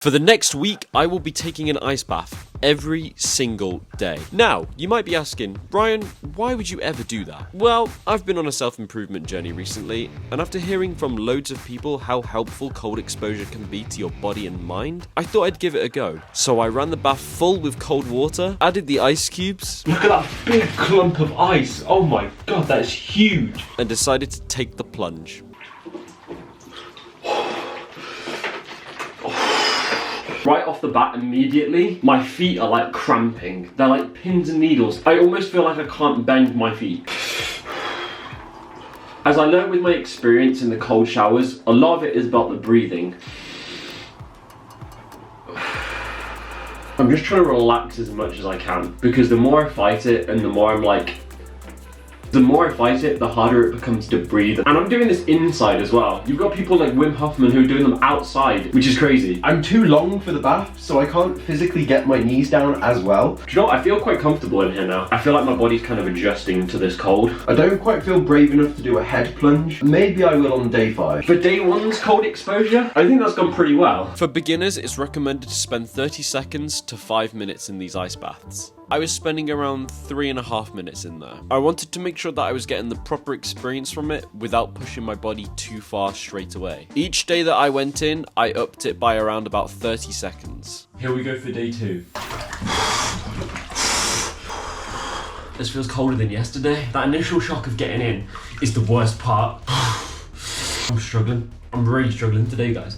For the next week, I will be taking an ice bath every single day. Now, you might be asking, Brian, why would you ever do that? Well, I've been on a self-improvement journey recently, and after hearing from loads of people how helpful cold exposure can be to your body and mind, I thought I'd give it a go. So I ran the bath full with cold water, added the ice cubes. Look at that big clump of ice. Oh my god, that is huge. And decided to take the plunge. Right off the bat, immediately, my feet are like cramping. They're like pins and needles. I almost feel like I can't bend my feet. As I learned with my experience in the cold showers, a lot of it is about the breathing. I'm just trying to relax as much as I can, because the more I fight it and the more the harder it becomes to breathe. And I'm doing this inside as well. You've got people like Wim Hoffman who are doing them outside, which is crazy. I'm too long for the bath, so I can't physically get my knees down as well. Do you know what? I feel quite comfortable in here now. I feel like my body's kind of adjusting to this cold. I don't quite feel brave enough to do a head plunge. Maybe I will on day 5. For day 1's cold exposure, I think that's gone pretty well. For beginners, it's recommended to spend 30 seconds to 5 minutes in these ice baths. I was spending around 3.5 minutes in there. I wanted to make sure that I was getting the proper experience from it without pushing my body too far straight away. Each day that I went in, I upped it by around about 30 seconds. Here we go for day 2. This feels colder than yesterday. That initial shock of getting in is the worst part. I'm struggling. I'm really struggling today, guys.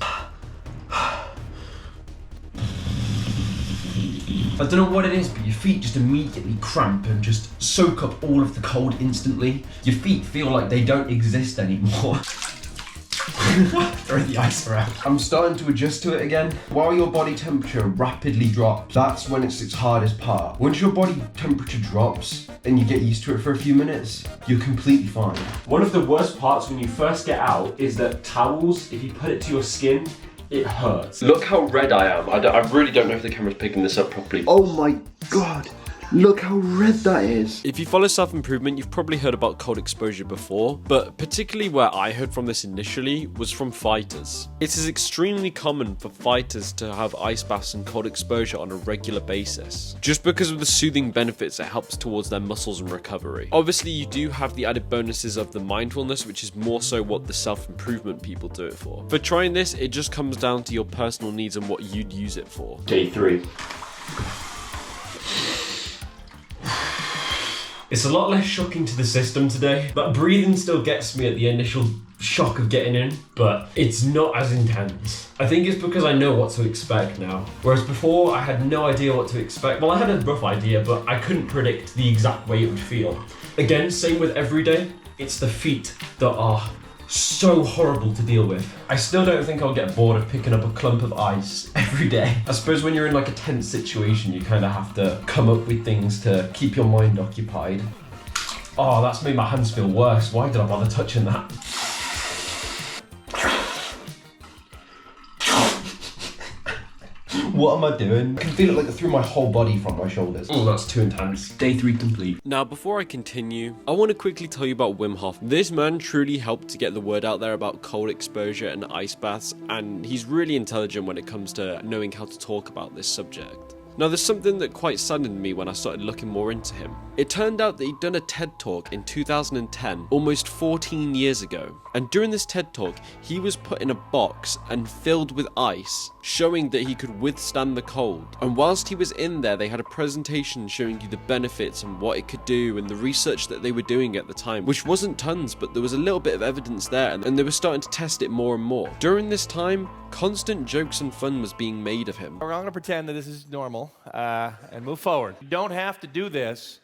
I don't know what it is, but your feet just immediately cramp and just soak up all of the cold instantly. Your feet feel like they don't exist anymore. Throw the ice around. I'm starting to adjust to it again. While your body temperature rapidly drops, that's when it's its hardest part. Once your body temperature drops and you get used to it for a few minutes, you're completely fine. One of the worst parts when you first get out is that towels, if you put it to your skin, it hurts. Look how red I am. I really don't know if the camera's picking this up properly. Oh my god. Look how red that is. If you follow self-improvement, you've probably heard about cold exposure before, but particularly where I heard from this initially was from fighters. It is extremely common for fighters to have ice baths and cold exposure on a regular basis, just because of the soothing benefits it helps towards their muscles and recovery. Obviously, you do have the added bonuses of the mindfulness, which is more so what the self-improvement people do it for. For trying this, it just comes down to your personal needs and what you'd use it for. Day 3. It's a lot less shocking to the system today. That breathing still gets me at the initial shock of getting in, but it's not as intense. I think it's because I know what to expect now. Whereas before, I had no idea what to expect. Well, I had a rough idea, but I couldn't predict the exact way it would feel. Again, same with every day. It's the feet that are so horrible to deal with. I still don't think I'll get bored of picking up a clump of ice every day. I suppose when you're in like a tense situation, you kind of have to come up with things to keep your mind occupied. Oh, that's made my hands feel worse. Why did I bother touching that? What am I doing? I can feel it like through my whole body from my shoulders. Oh, that's too intense. Day 3 complete. Now, before I continue, I want to quickly tell you about Wim Hof. This man truly helped to get the word out there about cold exposure and ice baths, and he's really intelligent when it comes to knowing how to talk about this subject. Now, there's something that quite saddened me when I started looking more into him. It turned out that he'd done a TED Talk in 2010, almost 14 years ago. And during this TED Talk, he was put in a box and filled with ice, showing that he could withstand the cold. And whilst he was in there, they had a presentation showing you the benefits and what it could do and the research that they were doing at the time, which wasn't tons, but there was a little bit of evidence there, and they were starting to test it more and more. During this time, constant jokes and fun was being made of him. I'm going to pretend that this is normal and move forward. You don't have to do this.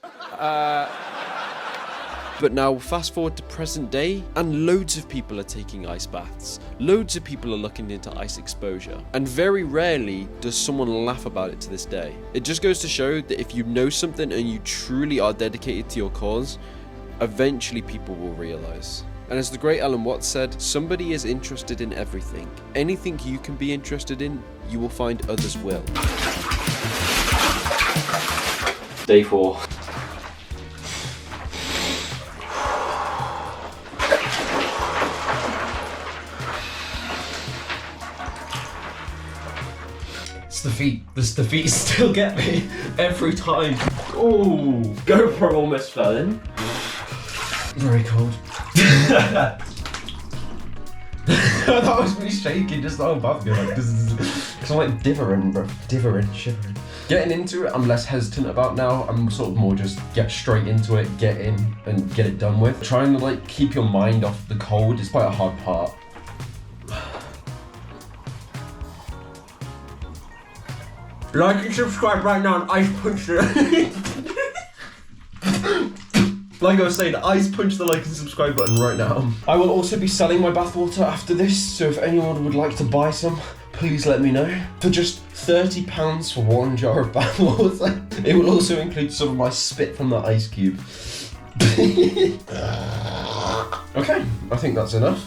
But now, fast forward to present day, and loads of people are taking ice baths. Loads of people are looking into ice exposure. And very rarely does someone laugh about it to this day. It just goes to show that if you know something and you truly are dedicated to your cause, eventually people will realize. And as the great Alan Watts said, somebody is interested in everything. Anything you can be interested in, you will find others will. Day 4. It's the feet. The feet still get me every time. Oh, GoPro almost fell in. Very cold. That was me shaking just now above me, like this is because I'm like divering, bro. Shivering. Getting into it, I'm less hesitant about now. I'm sort of more just get straight into it, get in and get it done with. Trying to like keep your mind off the cold is quite a hard part. Like and subscribe right now and ice punch it. Like I was saying, ice punch the like and subscribe button right now. I will also be selling my bathwater after this, so if anyone would like to buy some, please let me know. For just £30 for 1 jar of bathwater. It will also include some of my spit from the ice cube. Okay, I think that's enough.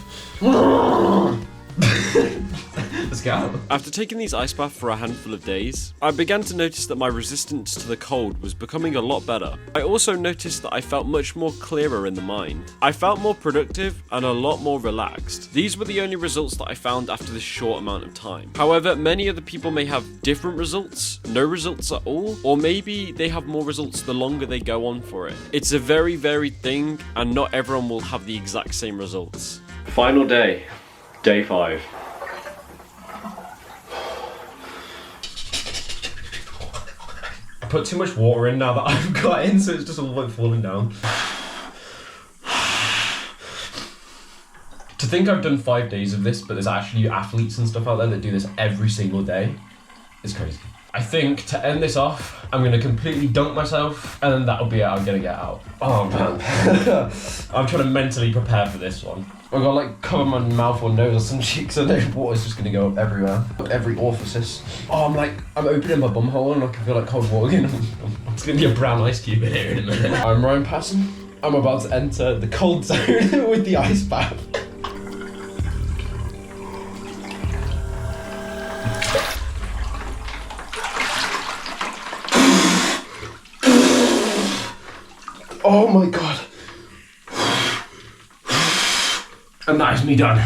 Let's go. After taking these ice baths for a handful of days, I began to notice that my resistance to the cold was becoming a lot better. I also noticed that I felt much more clearer in the mind. I felt more productive and a lot more relaxed. These were the only results that I found after this short amount of time. However, many other people may have different results, no results at all, or maybe they have more results the longer they go on for it. It's a very varied thing, and not everyone will have the exact same results. Final day, day 5. I put too much water in now that I've got in, so it's just all like falling down. To think I've done 5 days of this, but there's actually athletes and stuff out there that do this every single day, is crazy. I think to end this off, I'm gonna completely dunk myself, and then that'll be it. I'm gonna get out. Oh man, I'm trying to mentally prepare for this one. I've got to like cover my mouth or nose or some cheeks, so no water's just gonna go up everywhere, every orifice. Oh, I'm opening my bum hole and I can feel like cold water in. It's gonna be a brown ice cube in here in a minute. I'm Ryan Passon. I'm about to enter the cold zone with the ice bath. Oh my god. And that is me done.